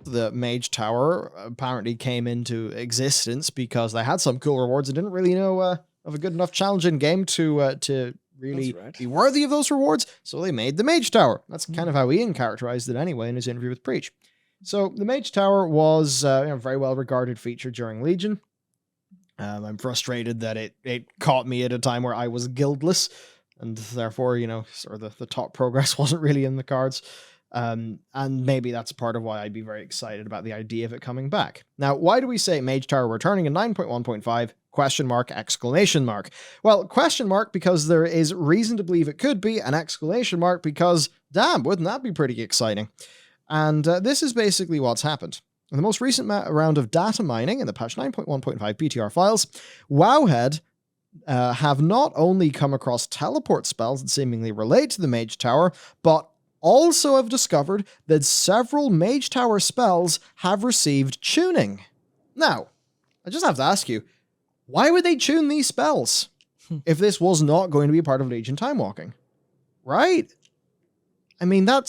The Mage Tower apparently came into existence because they had some cool rewards and didn't really know of a good enough challenging game to really be worthy of those rewards, so they made the Mage Tower. That's kind of how Ian characterized it anyway in his interview with Preach. So the Mage Tower was a very well regarded feature during Legion. I'm frustrated that it caught me at a time where I was guildless, and therefore, sort of the top progress wasn't really in the cards. And maybe that's part of why I'd be very excited about the idea of it coming back. Now, why do we say Mage Tower returning in 9.1.5? Question mark, exclamation mark. Well, question mark because there is reason to believe it could be, an exclamation mark because, damn, wouldn't that be pretty exciting? And this is basically what's happened. In the most recent round of data mining in the patch 9.1.5 PTR files, Wowhead have not only come across teleport spells that seemingly relate to the Mage Tower, but also have discovered that several Mage Tower spells have received tuning. Now, I just have to ask you, why would they tune these spells if this was not going to be a part of Legion Time Walking? Right? I mean, I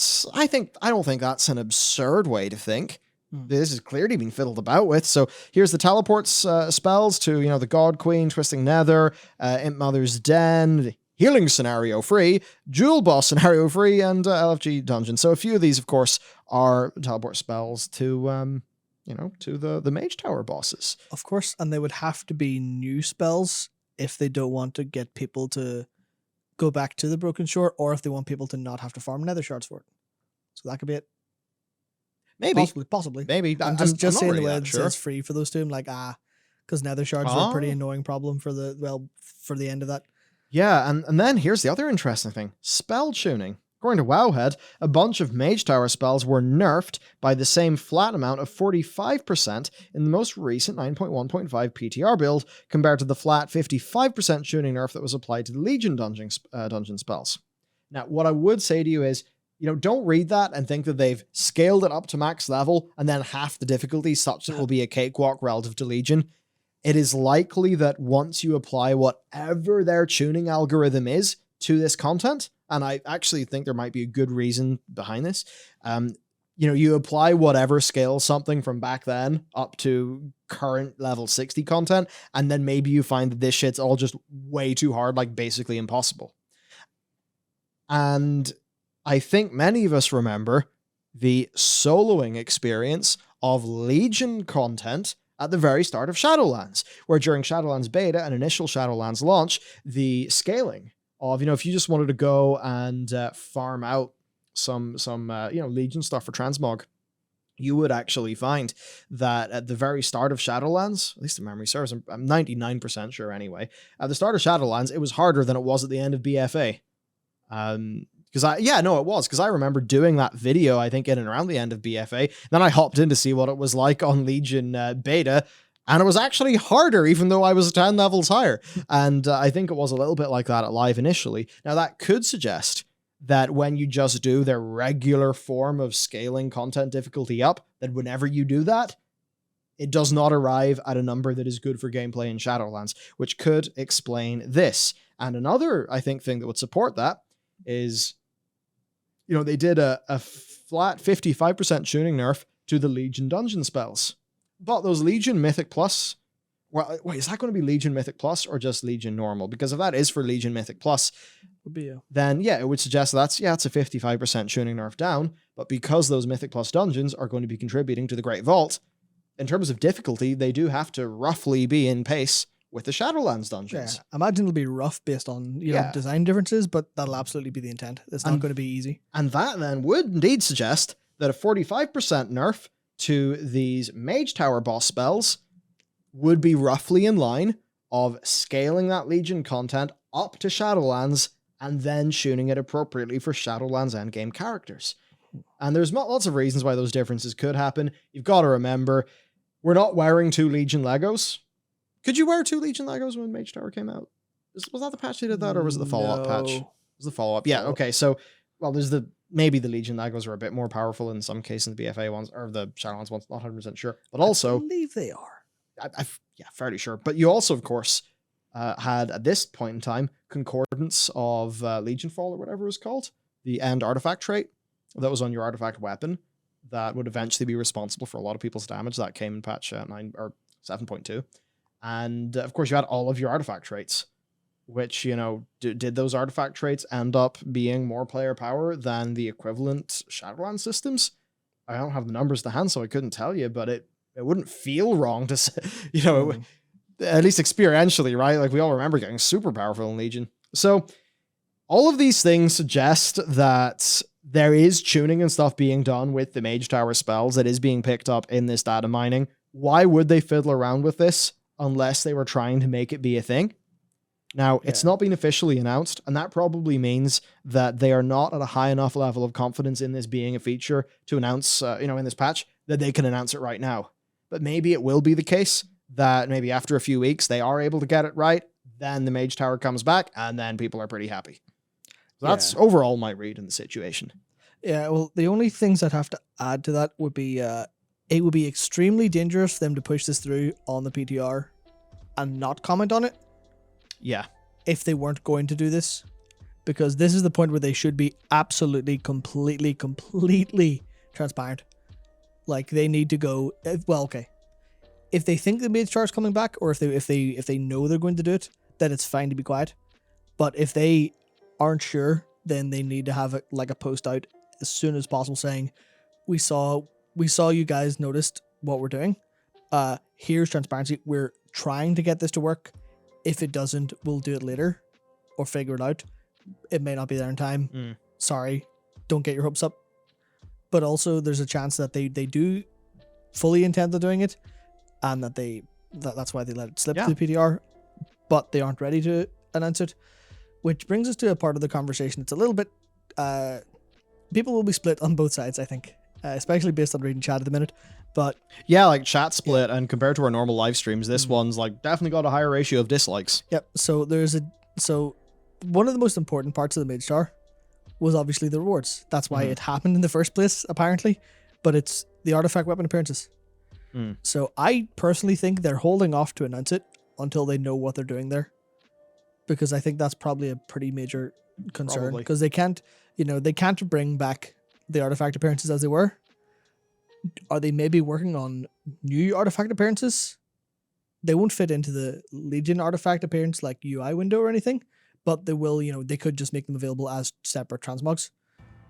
don't think that's an absurd way to think. This is clearly been fiddled about with. So here's the teleports spells to, the God Queen, Twisting Nether, Imp Mother's Den, Healing Scenario Free, Jewel Boss Scenario Free, and LFG Dungeon. So a few of these, of course, are teleport spells to, to the Mage Tower bosses. Of course, and they would have to be new spells if they don't want to get people to go back to the Broken Shore, or if they want people to not have to farm nether shards for it. So that could be it. Maybe. Possibly. Maybe. I'm just saying the way it says free for those two. I'm like, because nether shards are a pretty annoying problem for the end of that. Yeah, and then here's the other interesting thing. Spell tuning. According to Wowhead, a bunch of Mage Tower spells were nerfed by the same flat amount of 45% in the most recent 9.1.5 PTR build compared to the flat 55% tuning nerf that was applied to the Legion dungeon spells. Now, what I would say to you is, don't read that and think that they've scaled it up to max level and then half the difficulty such that it will be a cakewalk relative to Legion. It is likely that once you apply whatever their tuning algorithm is to this content, and I actually think there might be a good reason behind this, you apply whatever scale something from back then up to current level 60 content, and then maybe you find that this shit's all just way too hard, like basically impossible. And I think many of us remember the soloing experience of Legion content at the very start of Shadowlands, where during Shadowlands beta and initial Shadowlands launch, the scaling of, if you just wanted to go and farm out some Legion stuff for transmog, you would actually find that at the very start of Shadowlands, at least the memory serves, I'm 99% sure anyway, at the start of Shadowlands, it was harder than it was at the end of BFA. Because I remember doing that video, I think, in and around the end of BFA. Then I hopped in to see what it was like on Legion beta, and it was actually harder, even though I was 10 levels higher. And I think it was a little bit like that at live initially. Now, that could suggest that when you just do their regular form of scaling content difficulty up, that whenever you do that, it does not arrive at a number that is good for gameplay in Shadowlands, which could explain this. And another, I think, thing that would support that is, they did a flat 55% tuning nerf to the Legion dungeon spells. But those Legion Mythic Plus, well, wait, is that going to be Legion Mythic Plus or just Legion Normal? Because if that is for Legion Mythic Plus, then it would suggest it's a 55% tuning nerf down. But because those Mythic Plus dungeons are going to be contributing to the Great Vault, in terms of difficulty, they do have to roughly be in pace with the Shadowlands dungeons. Yeah, I imagine it'll be rough based on design differences, but that'll absolutely be the intent. It's not going to be easy. And that then would indeed suggest that a 45% nerf to these Mage Tower boss spells would be roughly in line of scaling that Legion content up to Shadowlands and then tuning it appropriately for Shadowlands endgame characters. And there's lots of reasons why those differences could happen. You've got to remember, we're not wearing 2 Legion Legos. Could you wear 2 Legion Legos when Mage Tower came out? Was that the patch that did that, or was it the follow-up patch? It was the follow-up. Yeah, okay. So, there's maybe the Legion Legos are a bit more powerful in some cases than the BFA ones, or the Shadowlands ones, not 100% sure. But also, I believe they are. Fairly sure. But you also, of course, had, at this point in time, concordance of Legion Fall, or whatever it was called, the end artifact trait that was on your artifact weapon, that would eventually be responsible for a lot of people's damage. That came in patch 9 or 7.2. And of course, you had all of your artifact traits, which, did those artifact traits end up being more player power than the equivalent Shadowlands systems? I don't have the numbers to hand, so I couldn't tell you, but it wouldn't feel wrong to say, at least experientially, right? Like, we all remember getting super powerful in Legion. So all of these things suggest that there is tuning and stuff being done with the Mage Tower spells that is being picked up in this data mining. Why would they fiddle around with this unless they were trying to make it be a thing? Now, it's not been officially announced, and that probably means that they are not at a high enough level of confidence in this being a feature to announce, in this patch, that they can announce it right now. But maybe it will be the case that maybe after a few weeks they are able to get it right, then the Mage Tower comes back, and then people are pretty happy. So that's overall my read in the situation. Yeah, well, the only things I'd have to add to that would be it would be extremely dangerous for them to push this through on the PTR and not comment on it. Yeah. If they weren't going to do this. Because this is the point where they should be absolutely, completely transparent. Like, they need to go, okay. If they think the Mage Tower is coming back, or if they know they're going to do it, then it's fine to be quiet. But if they aren't sure, then they need to have a post out as soon as possible saying, we saw you guys noticed what we're doing. Here's transparency. We're trying to get this to work. If it doesn't, we'll do it later or figure it out. It may not be there in time. Sorry, don't get your hopes up. But also, there's a chance that they do fully intend on doing it, and that's why they let it slip to the PTR, but they aren't ready to announce it. Which brings us to a part of the conversation. It's a little bit... people will be split on both sides, I think, especially based on reading chat at the minute. But yeah, like chat split, and compared to our normal live streams, this one's like definitely got a higher ratio of dislikes. Yep. So one of the most important parts of the Mage Tower was obviously the rewards. That's why it happened in the first place, apparently. But it's the artifact weapon appearances. So I personally think they're holding off to announce it until they know what they're doing there, because I think that's probably a pretty major concern. Because they can't bring back the artifact appearances as they were. Are they maybe working on new artifact appearances? They won't fit into the Legion artifact appearance like UI window or anything, but they will, they could just make them available as separate transmogs.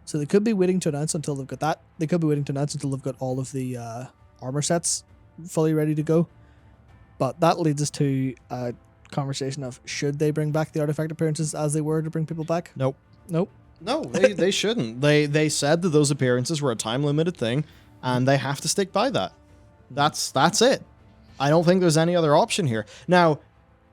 So they could be waiting to announce until they've got that. They could be waiting to announce until they've got all of the armor sets fully ready to go. But that leads us to a conversation of, should they bring back the artifact appearances as they were to bring people back? Nope. No, they shouldn't. They said that those appearances were a time limited thing, and they have to stick by that. That's it. I don't think there's any other option here. Now,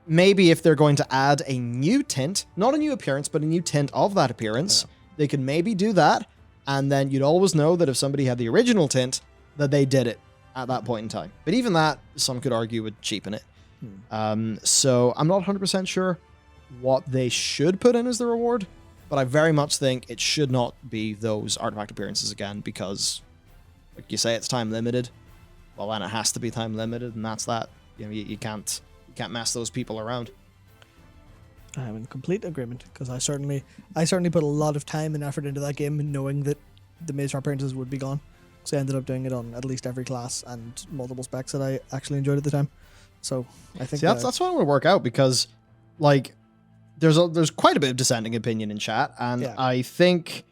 maybe if they're going to add a new tint, not a new appearance, but a new tint of that appearance, they can maybe do that, and then you'd always know that if somebody had the original tint, that they did it at that point in time. But even that, some could argue, would cheapen it. So I'm not 100% sure what they should put in as the reward, but I very much think it should not be those artifact appearances again, because, like you say, it's time limited. Well, then it has to be time limited, and that's that. You can't mess those people around. I'm in complete agreement, because I certainly put a lot of time and effort into that game, knowing that the Mage Tower appearances would be gone. So I ended up doing it on at least every class and multiple specs that I actually enjoyed at the time. So I think that's what I want to work out, because like there's quite a bit of dissenting opinion in chat, and I think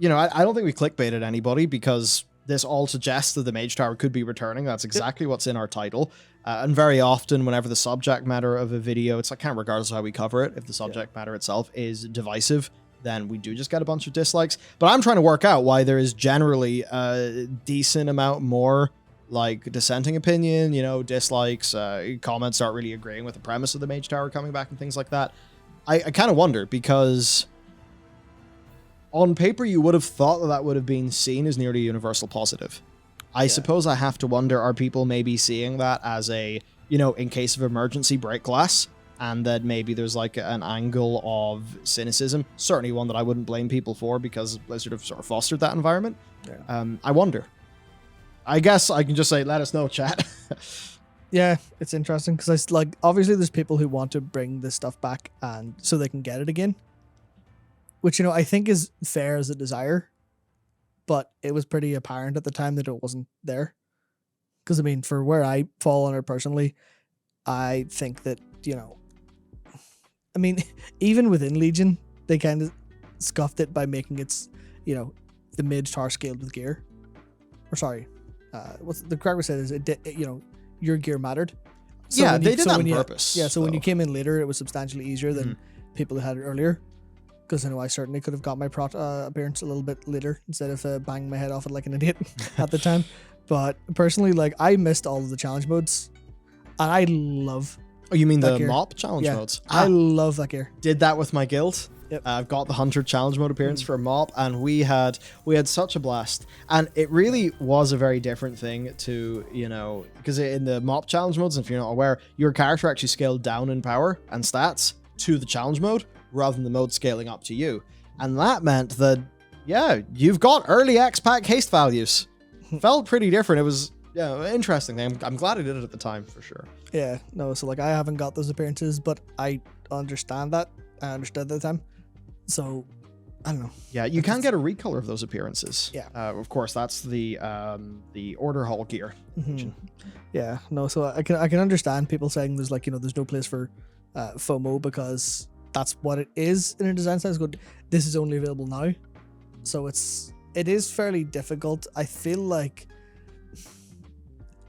I don't think we clickbaited anybody, because this all suggests that the Mage Tower could be returning. That's exactly what's in our title. And very often, whenever the subject matter of a video, it's like, kind of regardless of how we cover it, if the subject matter itself is divisive, then we do just get a bunch of dislikes. But I'm trying to work out why there is generally a decent amount more like dissenting opinion, dislikes, comments aren't really agreeing with the premise of the Mage Tower coming back and things like that. I kind of wonder, because on paper you would have thought that would have been seen as nearly universal positive. I suppose I have to wonder, are people maybe seeing that as a, in case of emergency, break glass, and that maybe there's like an angle of cynicism, certainly one that I wouldn't blame people for, because Blizzard have sort of fostered that environment. I wonder. I guess I can just say, let us know, chat. Yeah, it's interesting, because obviously there's people who want to bring this stuff back and so they can get it again, which, I think is fair as a desire. but it was pretty apparent at the time that it wasn't there. Because, I mean, for where I fall on it personally, I think that, I mean, even within Legion, they kind of scuffed it by making its, the Mage Tower scaled with gear. Or sorry, what's the correct way to say is, your gear mattered. So yeah, they did that on purpose. Yeah, so when you came in later, it was substantially easier than people who had it earlier. Because I know I certainly could have got my prot appearance a little bit later instead of banging my head off it like an idiot at the time. But personally, like, I missed all of the challenge modes, and I love. Oh, you mean the gear. mop challenge modes? I love that gear. Did that with my guild. Yep. I've got the Hunter challenge mode appearance for mop, and we had such a blast. And it really was a very different thing to, because in the mop challenge modes, if you're not aware, your character actually scaled down in power and stats to the challenge mode rather than the mode scaling up to you. And that meant that, yeah, you've got early X-Pack haste values. Felt pretty different. It was interesting. I'm glad I did it at the time for sure. Yeah, no, so like I haven't got those appearances, but I understand that. I understood at the time. So I don't know. Yeah, you can get a recolor of those appearances. Yeah. Of course, that's the order hall gear. Yeah, no, so I can understand people saying there's like, there's no place for FOMO because that's what it is in a design style. Good. This is only available now. So it is fairly difficult. I feel like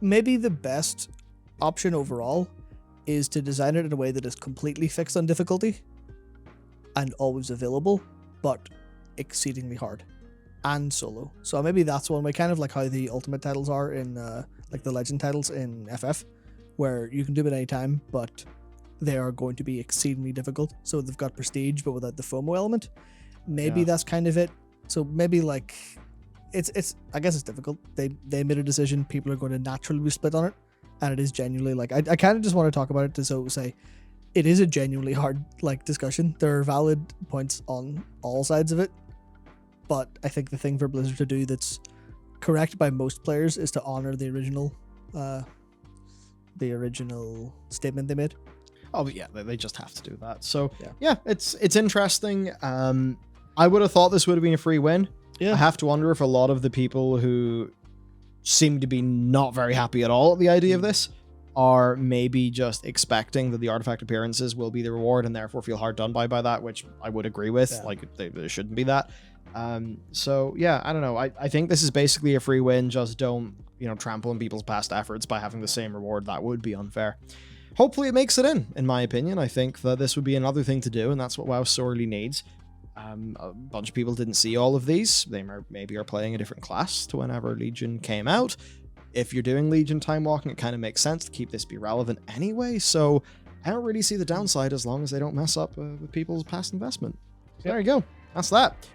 maybe the best option overall is to design it in a way that is completely fixed on difficulty and always available, but exceedingly hard and solo. So maybe that's one way, kind of like how the ultimate titles are in like the legend titles in FF, where you can do it anytime, but they are going to be exceedingly difficult. So they've got prestige, but without the FOMO element. Maybe that's kind of it. So maybe like it's I guess it's difficult. They made a decision. People are going to naturally be split on it, and it is genuinely like I kind of just want to talk about it to say it is a genuinely hard like discussion. There are valid points on all sides of it, but I think the thing for Blizzard to do that's correct by most players is to honor the original statement they made. Oh yeah, they just have to do that. So yeah, it's interesting. I would have thought this would have been a free win. Yeah. I have to wonder if a lot of the people who seem to be not very happy at all at the idea of this are maybe just expecting that the artifact appearances will be the reward and therefore feel hard done by that, which I would agree with. Yeah. Like, there shouldn't be that. So yeah, I don't know. I think this is basically a free win. Just don't, trample on people's past efforts by having the same reward. That would be unfair. Hopefully it makes it in my opinion. I think that this would be another thing to do, and that's what WoW sorely needs. A bunch of people didn't see all of these. They maybe are playing a different class to whenever Legion came out. If you're doing Legion time walking, it kind of makes sense to keep this be relevant anyway. So I don't really see the downside as long as they don't mess up with people's past investment. So there you go. That's that.